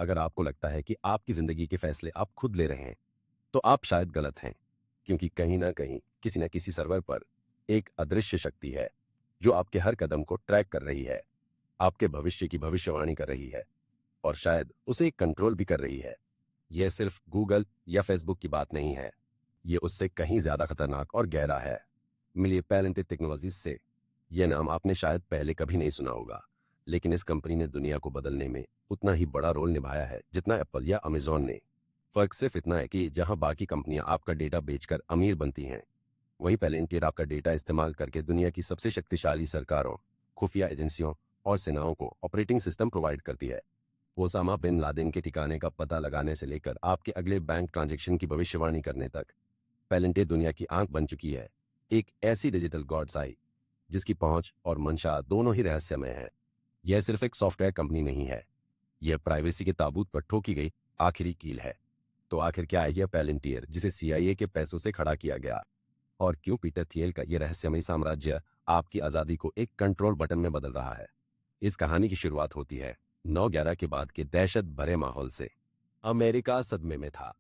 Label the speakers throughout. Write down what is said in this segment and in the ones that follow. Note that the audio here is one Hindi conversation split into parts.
Speaker 1: अगर आपको लगता है कि आपकी ज़िंदगी के फैसले आप खुद ले रहे हैं, तो आप शायद गलत हैं, क्योंकि कहीं न कहीं, किसी न किसी सर्वर पर एक अदृश्य शक्ति है, जो आपके हर कदम को ट्रैक कर रही है, आपके भविष्य की भविष्यवाणी कर रही है और शायद उसे कंट्रोल भी कर रही है। यह सिर्फ गूगल या फ़ेसबुक की बात नहीं है, ये उससे कहीं ज़्यादा खतरनाक और गहरा है। मिलिए पैलेंटेड टेक्नोलॉजीज़ से। यह नाम आपने शायद पहले कभी नहीं सुना होगा, लेकिन इस कंपनी ने दुनिया को बदलने में उतना ही बड़ा रोल निभाया है जितना एप्पल या अमेज़न ने। फ़र्क सिर्फ इतना है कि जहां बाकी कंपनियां आपका डेटा बेचकर अमीर बनती हैं, वहीं पैलेंटियर आपका डेटा इस्तेमाल करके दुनिया की सबसे शक्तिशाली सरकारों, खुफिया एजेंसियों और सेनाओं को ऑपरेटिंग सिस्टम प्रोवाइड करती है। ओसामा बिन लादेन के ठिकाने का पता लगाने से लेकर आपके अगले बैंक ट्रांजैक्शन की भविष्यवाणी करने तक, पैलेंटियर दुनिया की आंख बन चुकी है। एक ऐसी डिजिटल गॉड्स आई जिसकी पहुंच और मंशा दोनों ही रहस्यमय है। यह सिर्फ एक सॉफ्टवेयर कंपनी नहीं है, यह प्राइवेसी के ताबूत पर ठोकी गई आखिरी कील है। तो आखिर क्या है यह पैलेंटियर जिसे सीआईए के पैसों से खड़ा किया गया, और क्यों पीटर थियल का यह रहस्यमयी साम्राज्य आपकी आज़ादी को एक कंट्रोल बटन में बदल रहा है? इस कहानी की शुरुआत होती है 9/11 के बाद के दहशत भरे माहौल से। अमेरिका सदमे में था।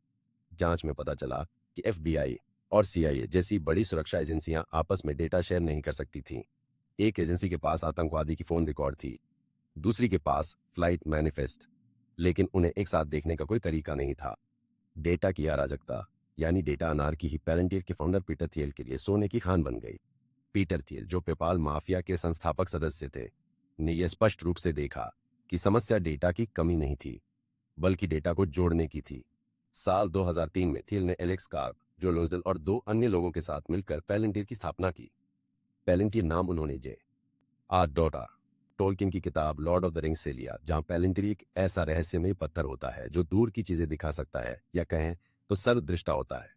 Speaker 1: जांच में पता चला कि एफबीआई और सीआईए जैसी बड़ी सुरक्षा एजेंसियां आपस में डेटा शेयर नहीं कर सकती थीं। एक एजेंसी के पास आतंकवादी की फोन रिकॉर्ड थी, दूसरी के पास फ्लाइट मैनिफेस्ट, लेकिन उन्हें एक साथ देखने का कोई तरीका नहीं था। डेटा की अराजकता, यानी डेटा अनार्की ही पैलेंटियर के फाउंडर पीटर थियल के लिए सोने की खान बन गई। पीटर थियल, जो पेपाल माफिया के संस्थापक सदस्य थे, ने यह स्पष्ट रूप से देखा कि समस्या डेटा की कमी नहीं थी, बल्कि डेटा को जोड़ने की थी। साल 2003 में थियल ने एलेक्स कार्प, जो लोजडल और 2 अन्य लोगों के साथ मिलकर पैलेंटियर की स्थापना की। पैलेंटियर नाम उन्होंने जे आर डॉटा टोल्किन की किताब लॉर्ड ऑफ द रिंग्स से लिया, जहां पैलेंटियर एक ऐसा रहस्यमय पत्थर होता है जो दूर की चीजें दिखा सकता है, या कहें तो सर्वदृष्टा होता है।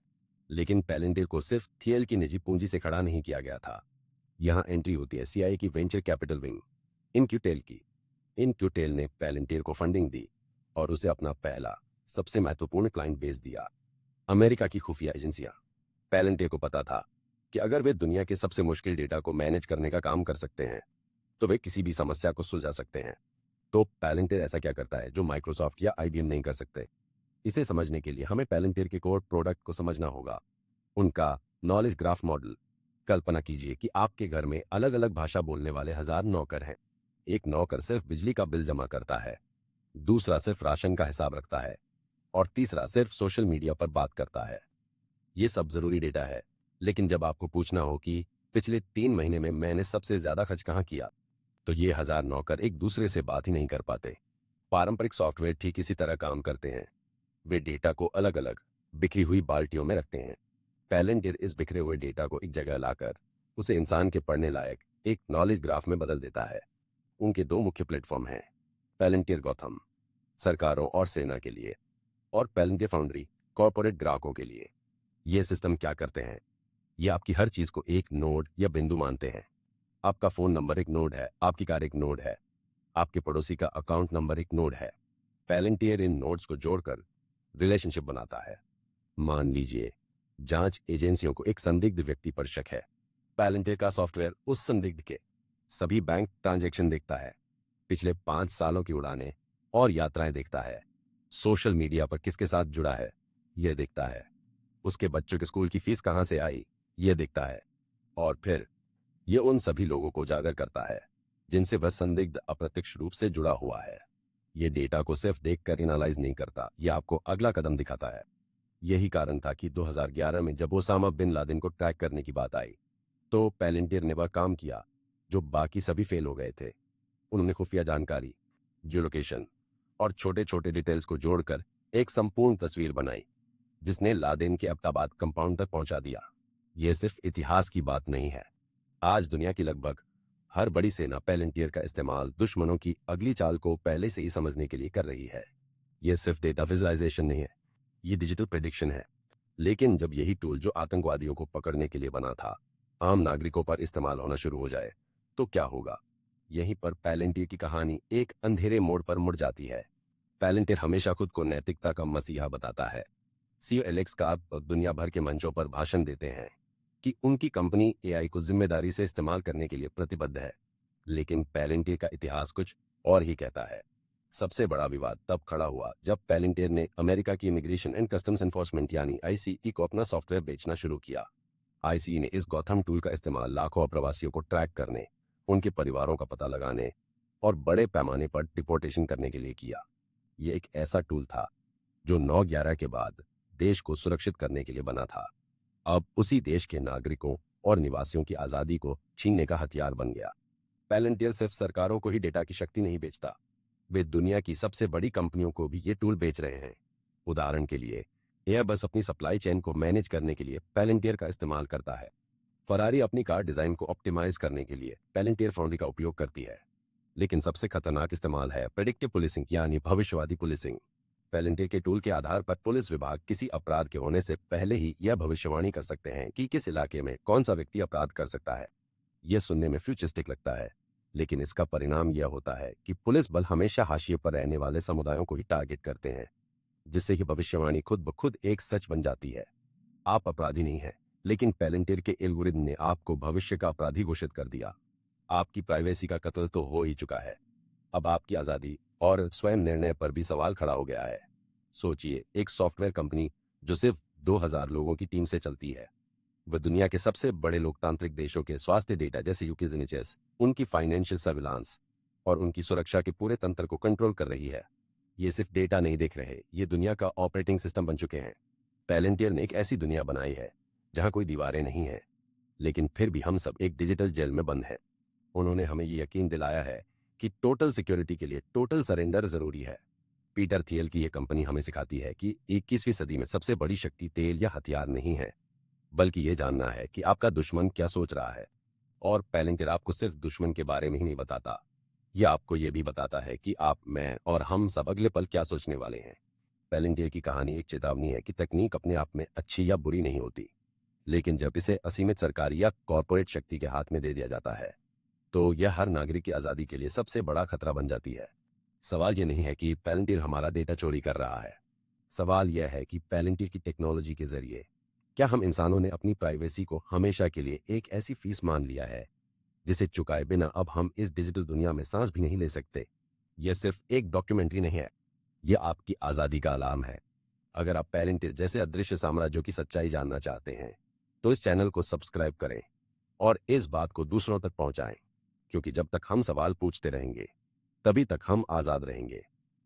Speaker 1: लेकिन पैलेंटियर को सिर्फ थियल की निजी पूंजी से खड़ा नहीं किया गया था। यहाँ एंट्री होती है सीआईए की वेंचर कैपिटल विंग, इनक्यूटेल की। इनक्यूटेल ने पैलेंटियर को फंडिंग दी और उसे अपना पहला, सबसे महत्वपूर्ण क्लाइंट बेच दिया। अमेरिका की खुफिया एजेंसियां। पैलेंटियर को पता था कि अगर वे दुनिया के सबसे मुश्किल डेटा को मैनेज करने का काम कर सकते हैं, तो वे किसी भी समस्या को सुलझा सकते हैं। तो पैलेंटियर ऐसा क्या करता है जो माइक्रोसॉफ्ट या आईबीएम नहीं कर सकते? इसे समझने के लिए हमें पैलेंटियर के कोर प्रोडक्ट को समझना होगा, उनका नॉलेज ग्राफ मॉडल। कल्पना कीजिए कि आपके घर में अलग अलग भाषा बोलने वाले 1000 नौकर हैं। एक नौकर सिर्फ बिजली का बिल जमा करता है, दूसरा सिर्फ राशन का हिसाब रखता है, और तीसरा सिर्फ सोशल मीडिया पर बात करता है। ये सब जरूरी डेटा है, लेकिन जब आपको पूछना हो कि पिछले 3 महीने में मैंने सबसे ज्यादा खर्च कहाँ किया, तो ये 1000 नौकर एक दूसरे से बात ही नहीं कर पाते। पारंपरिक सॉफ्टवेयर ठीक इसी तरह काम करते हैं। वे डेटा को अलग अलग, बिखरी हुई बाल्टियों में रखते हैं। पैलेंटियर इस बिखरे हुए डेटा को एक जगह लाकर उसे इंसान के पढ़ने लायक एक नॉलेज ग्राफ में बदल देता है। उनके 2 मुख्य प्लेटफॉर्म हैं, पैलेंटियर गौथम, सरकारों और सेना के लिए, और पैलेंटियर फाउंड्री, कॉर्पोरेट ग्राहकों के लिए। ये सिस्टम क्या करते हैं? ये आपकी हर चीज को एक नोड या बिंदु मानते हैं। आपका फोन नंबर एक नोड है, आपकी कार एक नोड है, आपके पड़ोसी का अकाउंट नंबर एक नोड है। पैलेंटियर इन नोड्स को जोड़कर रिलेशनशिप बनाता है। मान लीजिए जांच एजेंसियों को एक संदिग्ध व्यक्ति पर शक है। पैलेंटियर का सॉफ्टवेयर उस संदिग्ध के सभी बैंक ट्रांजैक्शन देखता है, पिछले 5 सालों की उड़ानें और यात्राएं देखता है, सोशल मीडिया पर किसके साथ जुड़ा है यह देखता है, उसके बच्चों के स्कूल की फीस कहां से आई यह देखता है, और फिर यह उन सभी लोगों को उजागर करता है जिनसे वह संदिग्ध अप्रत्यक्ष रूप से जुड़ा हुआ है। यह डेटा को सिर्फ देखकर एनालाइज नहीं करता, यह आपको अगला कदम दिखाता है। यही कारण था कि 2011 में जब ओसामा बिन लादेन को ट्रैक करने की बात आई, तो पैलेंटियर ने वह काम किया जो बाकी सभी फेल हो गए थे। उन्होंने खुफिया जानकारी, जियोलोकेशन और छोटे छोटे डिटेल्स को जोड़कर एक संपूर्ण तस्वीर बनाई, जिसने लादेन के अब्टाबाद कंपाउंड तक पहुंचा दिया। यह सिर्फ इतिहास की बात नहीं है। आज दुनिया की लगभग हर बड़ी सेना पैलेंटियर का इस्तेमाल दुश्मनों की अगली चाल को पहले से ही समझने के लिए कर रही है। यह सिर्फ डेटा विजुअलाइजेशन नहीं है, ये डिजिटल प्रेडिक्शन है। लेकिन जब यही टूल जो आतंकवादियों को पकड़ने के लिए बना था, आम नागरिकों पर इस्तेमाल होना शुरू हो जाए, तो क्या होगा? यहीं पर पैलेंटियर की कहानी एक अंधेरे मोड़ पर मुड़ जाती है। पैलेंटियर हमेशा खुद को नैतिकता का मसीहा बताता है। सीईओ एलेक्स कार्प दुनिया भर के मंचों पर भाषण देते हैं कि उनकी कंपनी एआई को जिम्मेदारी से इस्तेमाल करने के लिए प्रतिबद्ध है। लेकिन पैलेंटियर का इतिहास कुछ और ही कहता है। सबसे बड़ा विवाद तब खड़ा हुआ जब पैलेंटियर ने अमेरिका की इमिग्रेशन एंड कस्टम्स एनफोर्समेंट यानी आईसीई को अपना सॉफ्टवेयर बेचना शुरू किया। आईसीई ने इस गौथम टूल का इस्तेमाल लाखों अप्रवासियों को ट्रैक करने, उनके परिवारों का पता लगाने और बड़े पैमाने पर डिपोर्टेशन करने के लिए किया। ये एक ऐसा टूल था जो 9/11 के बाद देश को सुरक्षित करने के लिए बना था। अब उसी देश के नागरिकों और निवासियों की आज़ादी को छीनने का हथियार बन गया। पैलेंटियर सिर्फ सरकारों को ही डेटा की शक्ति नहीं बेचता, वे दुनिया की सबसे बड़ी कंपनियों को भी ये टूल बेच रहे हैं। उदाहरण के लिए, एयरबस अपनी सप्लाई चेन को मैनेज करने के लिए पैलेंटियर का इस्तेमाल करता है। फरारी अपनी कार डिजाइन को ऑप्टिमाइज करने के लिए पैलेंटियर फाउंड्री का उपयोग करती है। लेकिन सबसे खतरनाक इस्तेमाल है प्रेडिक्टिव पुलिसिंग यानी भविष्यवादी पुलिसिंग। पैलेंटियर के टूल के आधार पर पुलिस विभाग किसी अपराध के होने से पहले ही यह भविष्यवाणी कर सकते हैं कि किस इलाके में कौन सा व्यक्ति अपराध कर सकता है। यह सुनने में फ्यूचरिस्टिक लगता है, लेकिन इसका परिणाम यह होता है कि पुलिस बल हमेशा हाशिए पर रहने वाले समुदायों को ही टारगेट करते हैं, जिससे कि भविष्यवाणी खुद ब खुद एक सच बन जाती है। आप अपराधी नहीं हैं, लेकिन पैलेंटियर के एल्गोरिदम ने आपको भविष्य का अपराधी घोषित कर दिया। आपकी प्राइवेसी का कत्ल तो हो ही चुका है। अब आपकी आज़ादी और स्वयं निर्णय पर भी सवाल खड़ा हो गया है। सोचिए, एक सॉफ्टवेयर कंपनी जो सिर्फ 2000 लोगों की टीम से चलती है, वह दुनिया के सबसे बड़े लोकतांत्रिक देशों के स्वास्थ्य डेटा जैसे यूके एनएचएस, उनकी फाइनेंशियल सर्विलांस और उनकी सुरक्षा के पूरे तंत्र को कंट्रोल कर रही है। ये सिर्फ डेटा नहीं देख रहे, ये दुनिया का ऑपरेटिंग सिस्टम बन चुके हैं। पैलेंटियर ने एक ऐसी दुनिया बनाई है जहां कोई दीवारें नहीं हैं, लेकिन फिर भी हम सब एक डिजिटल जेल में बंद हैं। उन्होंने हमें ये यकीन दिलाया है कि टोटल सिक्योरिटी के लिए टोटल सरेंडर जरूरी है। पीटर थियल की यह कंपनी हमें सिखाती है कि 21वीं सदी में सबसे बड़ी शक्ति तेल या हथियार नहीं है, बल्कि ये जानना है कि आपका दुश्मन क्या सोच रहा है। और पैलेंटियर आपको सिर्फ दुश्मन के बारे में ही नहीं बताता, यह आपको यह भी बताता है कि आप, मैं और हम सब अगले पल क्या सोचने वाले हैं। पैलेंटियर की कहानी एक चेतावनी है कि तकनीक अपने आप में अच्छी या बुरी नहीं होती, लेकिन जब इसे असीमित सरकारी या कॉरपोरेट शक्ति के हाथ में दे दिया जाता है, तो यह हर नागरिक की आज़ादी के लिए सबसे बड़ा खतरा बन जाती है। सवाल यह नहीं है कि पैलेंटियर हमारा डेटा चोरी कर रहा है। सवाल यह है कि पैलेंटियर की टेक्नोलॉजी के जरिए क्या हम इंसानों ने अपनी प्राइवेसी को हमेशा के लिए एक ऐसी फीस मान लिया है जिसे चुकाए बिना अब हम इस डिजिटल दुनिया में सांस भी नहीं ले सकते। यह सिर्फ एक डॉक्यूमेंट्री नहीं है, यह आपकी आज़ादी का अलार्म है। अगर आप पैलेंटियर जैसे अदृश्य साम्राज्यों की सच्चाई जानना चाहते हैं, तो इस चैनल को सब्सक्राइब करें और इस बात को दूसरों तक पहुंचाएं, क्योंकि जब तक हम सवाल पूछते रहेंगे, तभी तक हम आज़ाद रहेंगे।